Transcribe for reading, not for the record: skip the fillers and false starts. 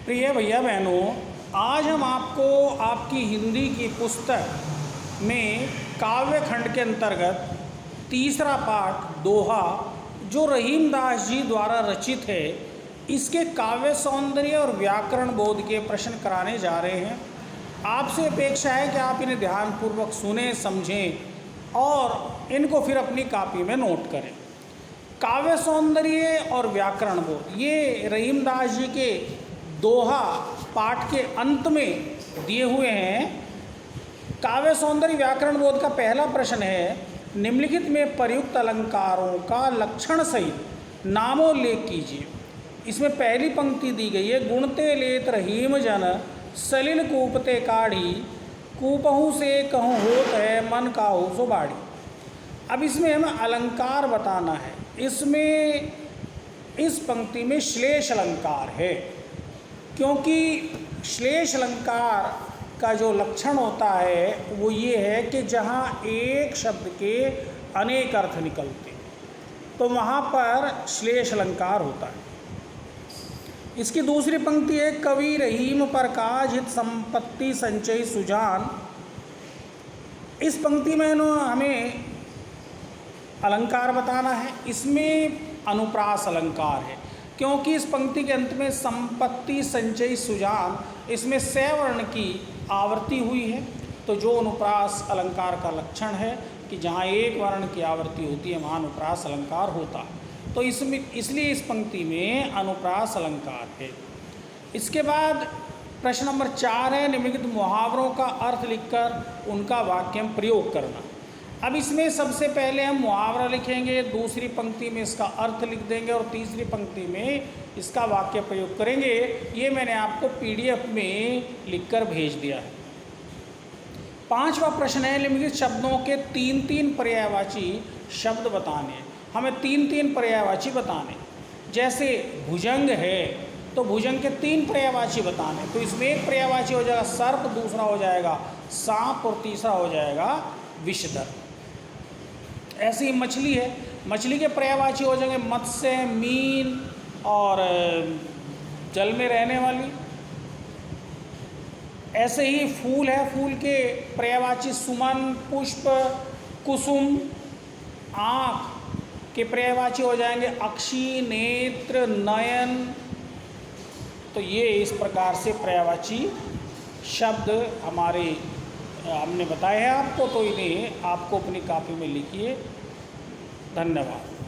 प्रिय भैया बहनों, आज हम आपको आपकी हिंदी की पुस्तक में काव्य खंड के अंतर्गत तीसरा पाठ दोहा, जो रहीम दास जी द्वारा रचित है, इसके काव्य सौंदर्य और व्याकरण बोध के प्रश्न कराने जा रहे हैं। आपसे अपेक्षा है कि आप इन्हें ध्यानपूर्वक सुने, समझें और इनको फिर अपनी कॉपी में नोट करें। काव्य सौंदर्य और व्याकरण बोध, ये रहीम दास जी के दोहा पाठ के अंत में दिए हुए हैं। काव्य सौंदर्य व्याकरण बोध का पहला प्रश्न है, निम्नलिखित में प्रयुक्त अलंकारों का लक्षण सहित नामोल्लेख कीजिए। इसमें पहली पंक्ति दी गई है, गुणते लेत रहीम जन सलिल कूपते काढ़ी, कूपहू से कहूँ होत है मन काहू सो बाड़ी। अब इसमें हमें अलंकार बताना है। इसमें इस पंक्ति में श्लेष अलंकार है, क्योंकि श्लेष अलंकार का जो लक्षण होता है वो ये है कि जहाँ एक शब्द के अनेक अर्थ निकलते तो वहाँ पर श्लेष अलंकार होता है। इसकी दूसरी पंक्ति है, कवि रहीम पर काज हित संपत्ति संचय सुजान। इस पंक्ति में हमें अलंकार बताना है। इसमें अनुप्रास अलंकार है, क्योंकि इस पंक्ति के अंत में संपत्ति संचय सुजान, इसमें सवर्ण की आवर्ती हुई है। तो जो अनुप्रास अलंकार का लक्षण है कि जहाँ एक वर्ण की आवर्ती होती है वहाँ अनुप्रास अलंकार होता है। तो इसमें इसलिए इस पंक्ति में अनुप्रास अलंकार है। इसके बाद प्रश्न नंबर 4 है, निम्नलिखित मुहावरों का अर्थ लिखकर उनका वाक्य में प्रयोग करना। अब इसमें सबसे पहले हम मुहावरा लिखेंगे, दूसरी पंक्ति में इसका अर्थ लिख देंगे और तीसरी पंक्ति में इसका वाक्य प्रयोग करेंगे। ये मैंने आपको PDF में लिखकर भेज दिया है। 5वां प्रश्न है, निम्नलिखित शब्दों के 3-3 पर्यायवाची शब्द बताने हैं। हमें 3-3 पर्यायवाची बताने, जैसे भुजंग है तो भुजंग के 3 पर्यायवाची बताने। तो इसमें एक पर्यायवाची हो जाएगा सर्प, दूसरा हो जाएगा सांप और तीसरा हो जाएगा विषधर। ऐसी ही मछली है, मछली के पर्यायवाची हो जाएंगे मत्स्य, मीन और जल में रहने वाली। ऐसे ही फूल है, फूल के पर्यायवाची सुमन, पुष्प, कुसुम। आँख के पर्यायवाची हो जाएंगे अक्षी, नेत्र, नयन। तो ये इस प्रकार से पर्यायवाची शब्द हमने बताए हैं आपको। तो इन्हें आपको अपनी कॉपी में लिखिए। धन्यवाद।